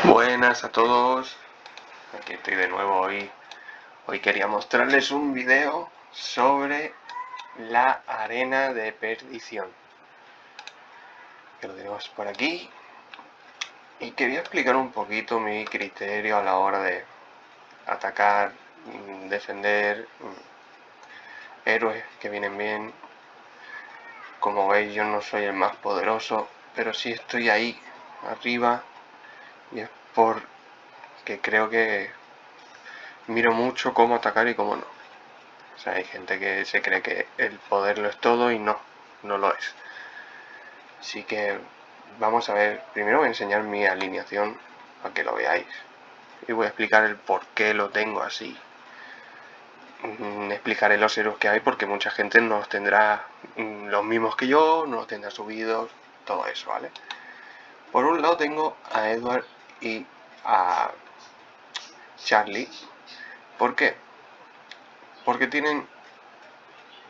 Buenas a todos, aquí estoy de nuevo hoy. Hoy quería mostrarles un video sobre la arena de perdición, que lo tenemos por aquí, y quería explicar un poquito mi criterio a la hora de atacar, defender, héroes que vienen bien. Como veis, yo no soy el más poderoso, pero sí estoy ahí arriba, y es porque creo que miro mucho cómo atacar y cómo no. O sea, hay gente que se cree que el poder lo es todo y no lo es. Así que vamos a ver, primero voy a enseñar mi alineación para que lo veáis. Y voy a explicar el por qué lo tengo así. Explicaré los héroes que hay porque mucha gente no los tendrá los mismos que yo, no los tendrá subidos, todo eso, ¿vale? Por un lado tengo a Edward y a Charlie. ¿Por qué? Porque tienen,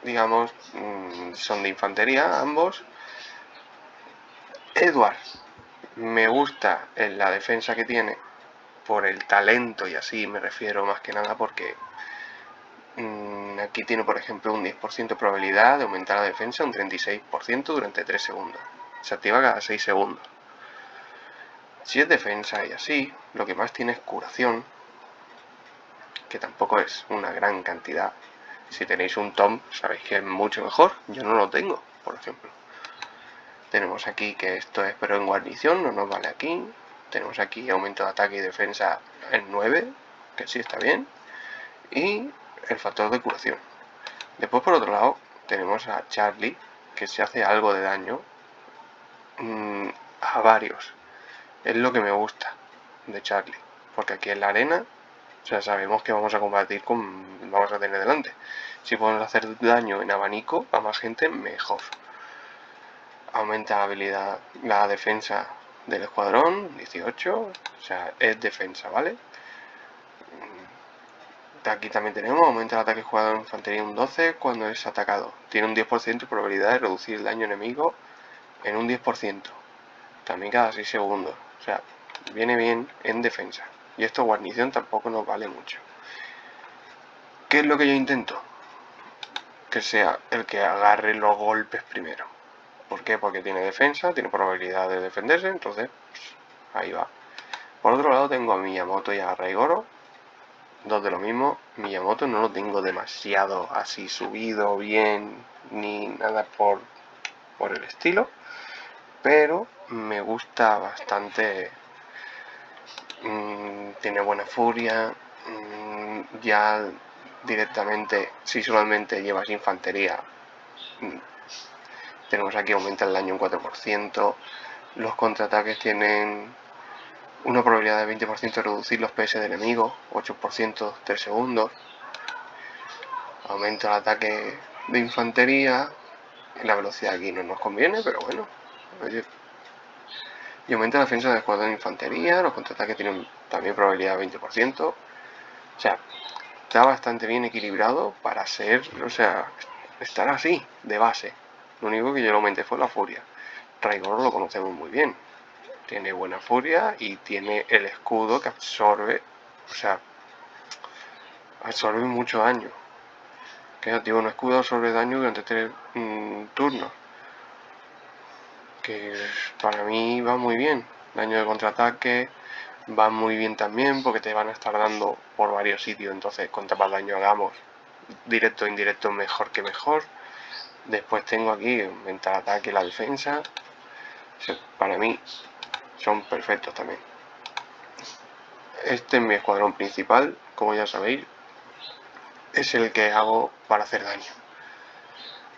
digamos, son de infantería ambos. Edward me gusta en la defensa que tiene por el talento, y así me refiero más que nada porque aquí tiene por ejemplo un 10% de probabilidad de aumentar la defensa, un 36% durante 3 segundos. Se activa cada 6 segundos. Si es defensa y así, lo que más tiene es curación, que tampoco es una gran cantidad. Si tenéis un Tom, sabéis que es mucho mejor. Yo no lo tengo, por ejemplo. Tenemos aquí que esto es pero en guarnición, no nos vale aquí. Tenemos aquí aumento de ataque y defensa en 9, que sí está bien. Y el factor de curación. Después, por otro lado, tenemos a Charlie, que se hace algo de daño a varios. Es lo que me gusta de Charlie. Porque aquí en la arena, o sea, sabemos que vamos a combatir vamos a tener delante. Si podemos hacer daño en abanico a más gente, mejor. Aumenta la habilidad, la defensa del escuadrón, 18, o sea, es defensa, ¿vale? Aquí también tenemos, aumenta el ataque jugador en infantería un 12 cuando es atacado. Tiene un 10% de probabilidad de reducir el daño enemigo en un 10%. También cada 6 segundos. O sea, viene bien en defensa. Y esto guarnición tampoco nos vale mucho. ¿Qué es lo que yo intento? Que sea el que agarre los golpes primero. ¿Por qué? Porque tiene defensa, tiene probabilidad de defenderse, entonces pues, ahí va. Por otro lado tengo a Miyamoto y a Raigoro, dos de lo mismo. Miyamoto no lo tengo demasiado así subido bien ni nada por el estilo, pero me gusta bastante. Tiene buena furia. Ya directamente, si solamente llevas infantería, tenemos aquí aumenta el daño un 4%. Los contraataques tienen una probabilidad de 20% de reducir los PS de enemigo, 8% 3 segundos. Aumenta el ataque de infantería. La velocidad aquí no nos conviene, pero bueno. Y aumenta la defensa del escuadrón de infantería. Los contraataques tienen también probabilidad de 20%. O sea, está bastante bien equilibrado para ser, o sea, estar así, de base. Lo único que yo lo aumenté fue la furia. Raigoro lo conocemos muy bien. Tiene buena furia y tiene el escudo que absorbe, o sea, absorbe mucho daño. Que activa un escudo absorbe daño durante 3 turnos. Que para mí va muy bien. Daño de contraataque va muy bien también porque te van a estar dando por varios sitios. Entonces, cuanto más daño hagamos, directo o indirecto, mejor que mejor. Después tengo aquí aumenta el ataque y la defensa. O sea, para mí son perfectos también. Este es mi escuadrón principal, como ya sabéis, es el que hago para hacer daño.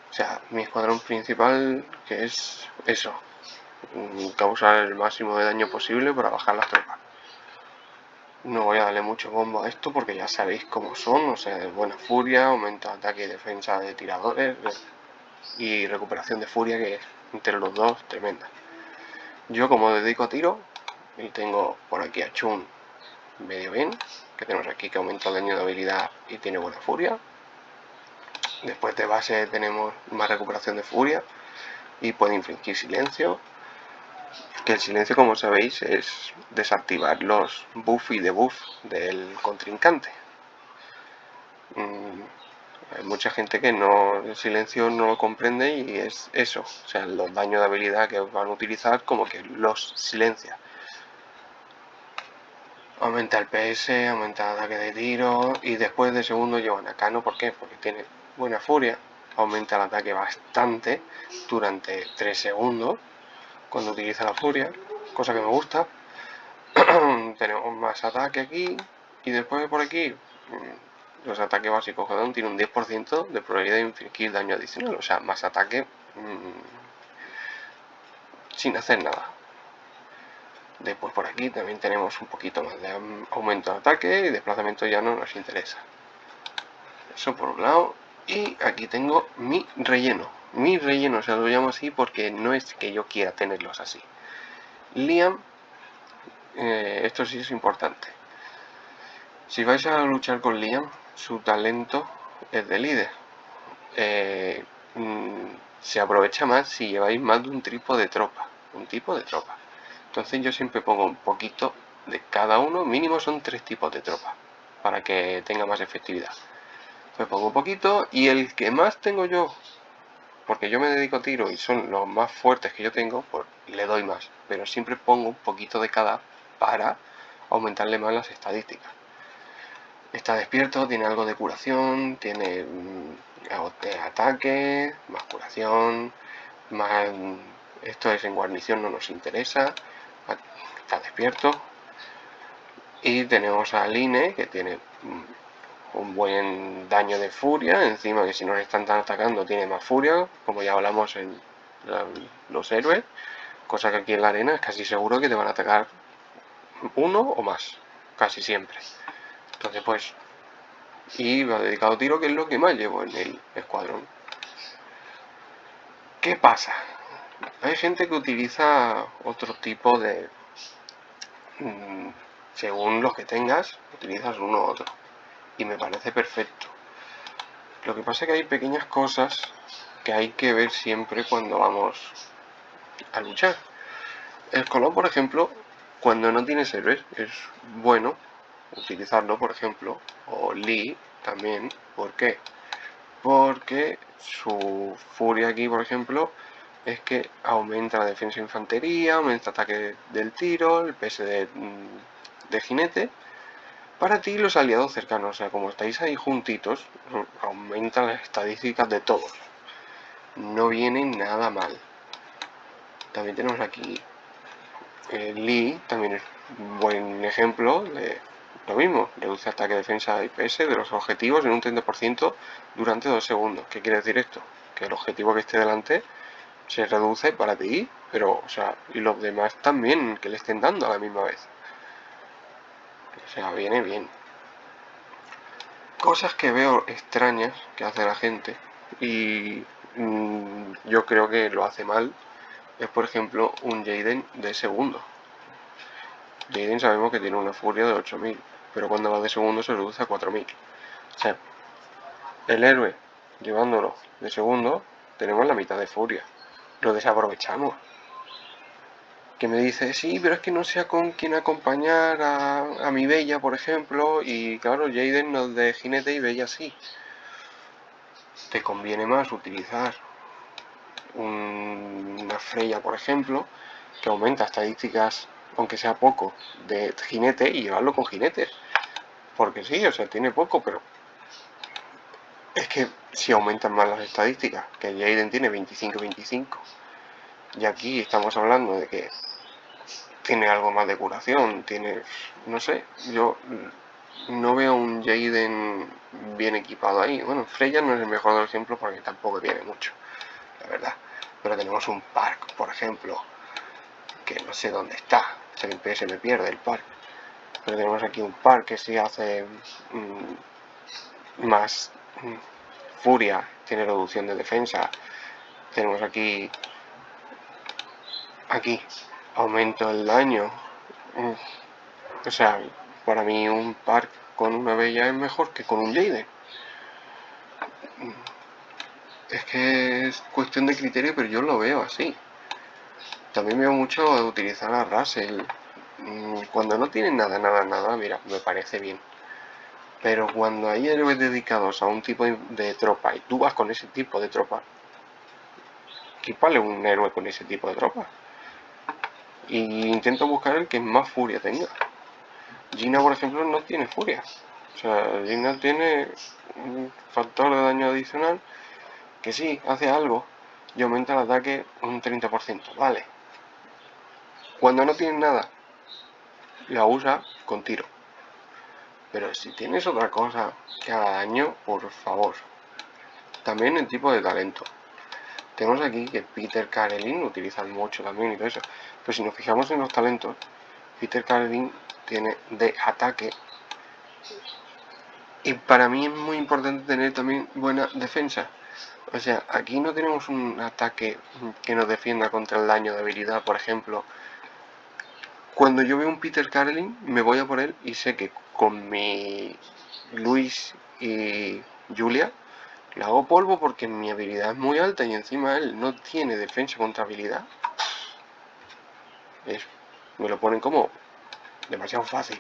O sea, mi escuadrón principal, que es eso, causar el máximo de daño posible para bajar las tropas. No voy a darle mucho bombo a esto porque ya sabéis cómo son, o sea, de buena furia, aumento de ataque y defensa de tiradores y recuperación de furia, que es entre los dos tremenda. Yo como dedico a tiro, y tengo por aquí a Chun medio bien, que tenemos aquí que aumenta el daño de habilidad y tiene buena furia. Después de base tenemos más recuperación de furia y puede infligir silencio. Que el silencio, como sabéis, es desactivar los buff y debuff del contrincante. Hay mucha gente que el silencio no lo comprende y es eso, o sea, los daños de habilidad que van a utilizar como que los silencia. Aumenta el PS, aumenta el ataque de tiro y después de segundo lleva Nakano. ¿Por qué? Porque tiene buena furia, aumenta el ataque bastante durante 3 segundos cuando utiliza la furia, cosa que me gusta. Tenemos más ataque aquí y después por aquí los ataques básicos cada uno tiene un 10% de probabilidad de infligir daño adicional, o sea, más ataque sin hacer nada. Después por aquí también tenemos un poquito más de aumento de ataque y desplazamiento ya no nos interesa. Eso por un lado. Y aquí tengo mi relleno. Mi relleno se lo llamo así porque no es que yo quiera tenerlos así. Liam, esto sí es importante. Si vais a luchar con Liam, su talento es de líder. Se aprovecha más si lleváis más de un tipo de tropa. Entonces yo siempre pongo un poquito de cada uno, mínimo son 3 tipos de tropa, para que tenga más efectividad. Entonces pongo un poquito y el que más tengo yo, porque yo me dedico a tiro y son los más fuertes que yo tengo, pues le doy más. Pero siempre pongo un poquito de cada para aumentarle más las estadísticas. Está despierto, tiene algo de curación, tiene ataque, más curación, más... Esto es en guarnición, no nos interesa. Está despierto. Y tenemos a Line, que tiene un buen daño de furia. Encima que si nos están atacando tiene más furia, como ya hablamos en los héroes. Cosa que aquí en la arena es casi seguro que te van a atacar uno o más. Casi siempre. Entonces pues... Y va dedicado a tiro, que es lo que más llevo en el escuadrón. ¿Qué pasa? Hay gente que utiliza otro tipo de... según los que tengas, utilizas uno u otro. Y me parece perfecto. Lo que pasa es que hay pequeñas cosas que hay que ver siempre cuando vamos a luchar. El color, por ejemplo, cuando no tienes héroes, es bueno utilizarlo, por ejemplo, o Lee también. ¿Por qué? Porque su furia aquí, por ejemplo, es que aumenta la defensa de infantería, aumenta el ataque del tiro, el PS de jinete. Para ti los aliados cercanos, o sea, como estáis ahí juntitos, aumentan las estadísticas de todos. No viene nada mal. También tenemos aquí Lee, también es un buen ejemplo de lo mismo. Reduce ataque, defensa y PS de los objetivos en un 30% durante 2 segundos. ¿Qué quiere decir esto? Que el objetivo que esté delante se reduce para ti, pero, o sea, y los demás también, que le estén dando a la misma vez. O sea, viene bien. Cosas que veo extrañas que hace la gente y yo creo que lo hace mal es, por ejemplo, un Jaden de segundo. Jaden sabemos que tiene una furia de 8000, pero cuando va de segundo se reduce a 4000. O sea, el héroe llevándolo de segundo tenemos la mitad de furia. Lo desaprovechamos. Que me dice, sí, pero es que no sé con quién acompañar a mi Bella, por ejemplo, y claro, Jaden no es de jinete y Bella sí. Te conviene más utilizar una Freya, por ejemplo, que aumenta estadísticas, aunque sea poco, de jinete y llevarlo con jinetes. Porque sí, o sea, tiene poco, pero es que si aumentan más las estadísticas, que Jaden tiene 25-25, y aquí estamos hablando de que tiene algo más de curación, tiene, no sé, yo no veo un Jaden bien equipado ahí. Bueno, Freya no es el mejor de los ejemplos porque tampoco tiene mucho, la verdad. Pero tenemos un Park, por ejemplo, que no sé dónde está, se me pierde el Park. Pero tenemos aquí un Park que sí hace más furia, tiene reducción de defensa. Tenemos aquí aumento el daño. O sea, para mí un Park con una Bella es mejor que con un Jaden. Es que es cuestión de criterio, pero yo lo veo así. También veo mucho de utilizar a Russell. Cuando no tienen nada, mira, me parece bien. Pero cuando hay héroes dedicados a un tipo de tropa y tú vas con ese tipo de tropa, equipale un héroe con ese tipo de tropa. Y intento buscar el que más furia tenga. Gina, por ejemplo, no tiene furia. O sea, Gina tiene un factor de daño adicional que sí, hace algo y aumenta el ataque un 30%. Vale. Cuando no tiene nada, la usa con tiro. Pero si tienes otra cosa que haga daño, por favor. También el tipo de talento. Tenemos aquí que Peter Karelin utilizan mucho también y todo eso. Pero si nos fijamos en los talentos, Peter Karelin tiene de ataque. Y para mí es muy importante tener también buena defensa. O sea, aquí no tenemos un ataque que nos defienda contra el daño de habilidad, por ejemplo. Cuando yo veo un Peter Karelin, me voy a por él y sé que con mi Luis y Julia le hago polvo porque mi habilidad es muy alta y encima él no tiene defensa contra habilidad. Me lo ponen como demasiado fácil.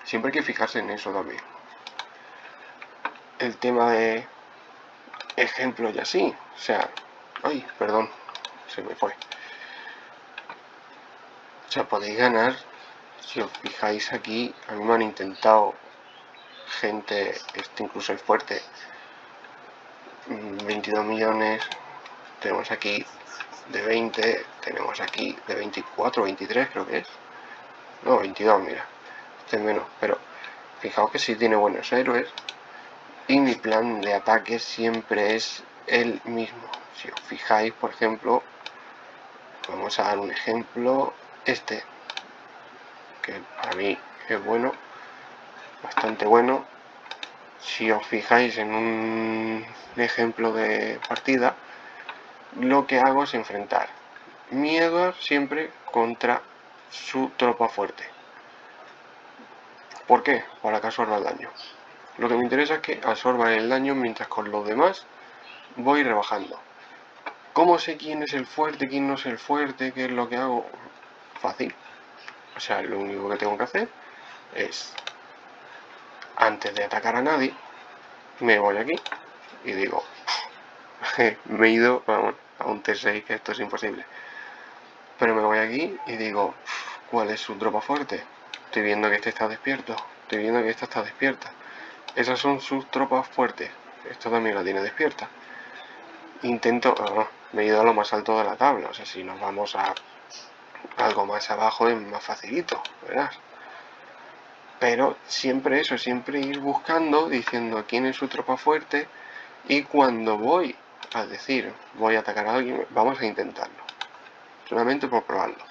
Siempre hay que fijarse en eso también. El tema de ejemplos y así. O sea, ay, perdón, se me fue. O sea, podéis ganar, si os fijáis aquí, a mí me han intentado gente, incluso el fuerte, 22 millones, tenemos aquí de 20, tenemos aquí de 24, 23 creo que es, no, 22, mira, este es menos, pero fijaos que sí tiene buenos héroes y mi plan de ataque siempre es el mismo. Si os fijáis, por ejemplo, vamos a dar un ejemplo, este, que para mí es bueno, bastante bueno. Si os fijáis en un ejemplo de partida, lo que hago es enfrentar mi Edward siempre contra su tropa fuerte. ¿Por qué? Para que absorba el daño. Lo que me interesa es que absorba el daño mientras con los demás voy rebajando. ¿Cómo sé quién es el fuerte, quién no es el fuerte, qué es lo que hago? Fácil. O sea, lo único que tengo que hacer es, antes de atacar a nadie, me voy aquí y digo, me he ido, vamos, a un T6, que esto es imposible. Pero me voy aquí y digo, ¿cuál es su tropa fuerte? Estoy viendo que este está despierto, estoy viendo que esta está despierta. Esas son sus tropas fuertes. Esto también la tiene despierta. Intento, me he ido a lo más alto de la tabla, o sea, si nos vamos a algo más abajo es más facilito, ¿verdad? Pero siempre eso, siempre ir buscando, diciendo quién es su tropa fuerte, y cuando voy a decir voy a atacar a alguien, vamos a intentarlo, solamente por probarlo.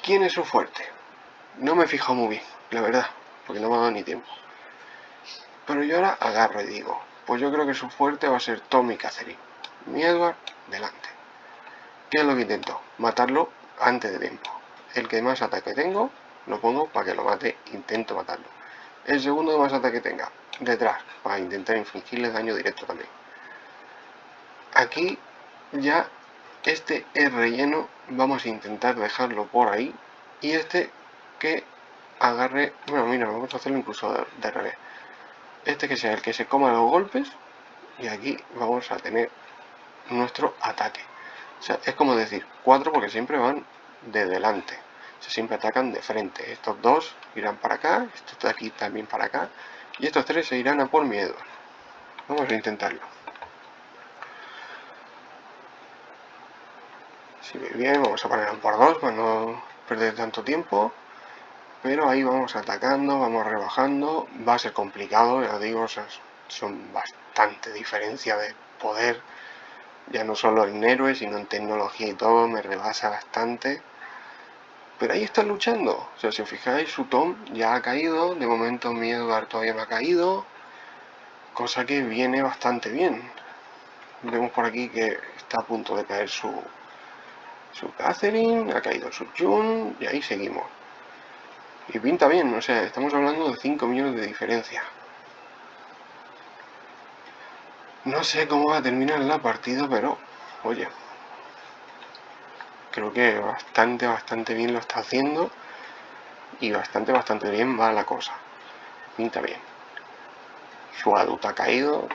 ¿Quién es su fuerte? No me he fijado muy bien, la verdad, porque no me ha dado ni tiempo. Pero yo ahora agarro y digo, pues yo creo que su fuerte va a ser Tommy Catherine. Mi Edward, delante. ¿Qué es lo que intento? Matarlo antes de tiempo. El que más ataque tengo, lo pongo para que lo mate, intento matarlo. El segundo que más ataque tenga, detrás, para intentar infligirle daño directo también. Aquí ya este es relleno, vamos a intentar dejarlo por ahí. Y este que agarre, bueno, mira, vamos a hacerlo incluso de revés. Este que sea el que se coma los golpes, y aquí vamos a tener nuestro ataque. O sea, es como decir 4 porque siempre van de delante. O sea, siempre atacan de frente. Estos dos irán para acá, estos de aquí también para acá, y estos tres se irán a por miedo. Vamos a intentarlo. Si ve bien, vamos a ponerlo por 2 para no perder tanto tiempo. Pero ahí vamos atacando, vamos rebajando. Va a ser complicado, ya digo, o sea, son bastante diferencia de poder. Ya no solo en héroes, sino en tecnología y todo, me rebasa bastante. Pero ahí están luchando. O sea, si os fijáis, su Tom ya ha caído. De momento mi Edward todavía no ha caído. Cosa que viene bastante bien. Vemos por aquí que está a punto de caer su Catherine. Ha caído su June. Y ahí seguimos. Y pinta bien. O sea, estamos hablando de 5 millones de diferencia. No sé cómo va a terminar la partida, pero oye, creo que bastante bien lo está haciendo y bastante bien va la cosa. Pinta bien. Su adulto ha caído.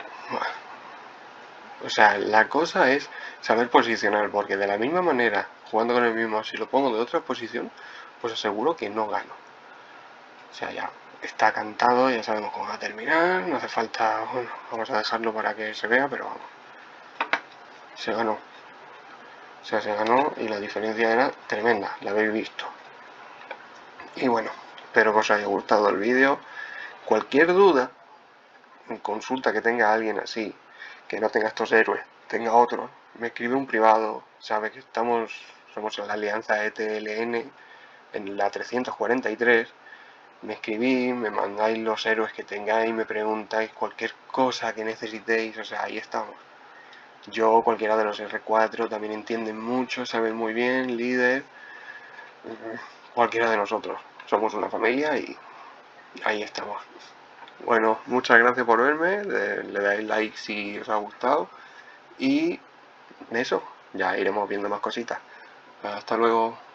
O sea, la cosa es saber posicionar, porque de la misma manera, jugando con el mismo, si lo pongo de otra posición, pues aseguro que no gano. O sea, ya está cantado, ya sabemos cómo va a terminar, no hace falta, bueno, vamos a dejarlo para que se vea, pero vamos. Se ganó. O sea, se ganó y la diferencia era tremenda, la habéis visto. Y bueno, espero que os haya gustado el vídeo. Cualquier duda, consulta que tenga alguien así, que no tenga estos héroes, tenga otro, me escribe un privado, sabe que somos en la alianza ETLN, en la 343, me escribís, me mandáis los héroes que tengáis, me preguntáis cualquier cosa que necesitéis, o sea, ahí estamos. Yo, cualquiera de los R4, también entienden mucho, saben muy bien, líder, cualquiera de nosotros. Somos una familia y ahí estamos. Bueno, muchas gracias por verme, le dais like si os ha gustado y eso, ya iremos viendo más cositas. Hasta luego.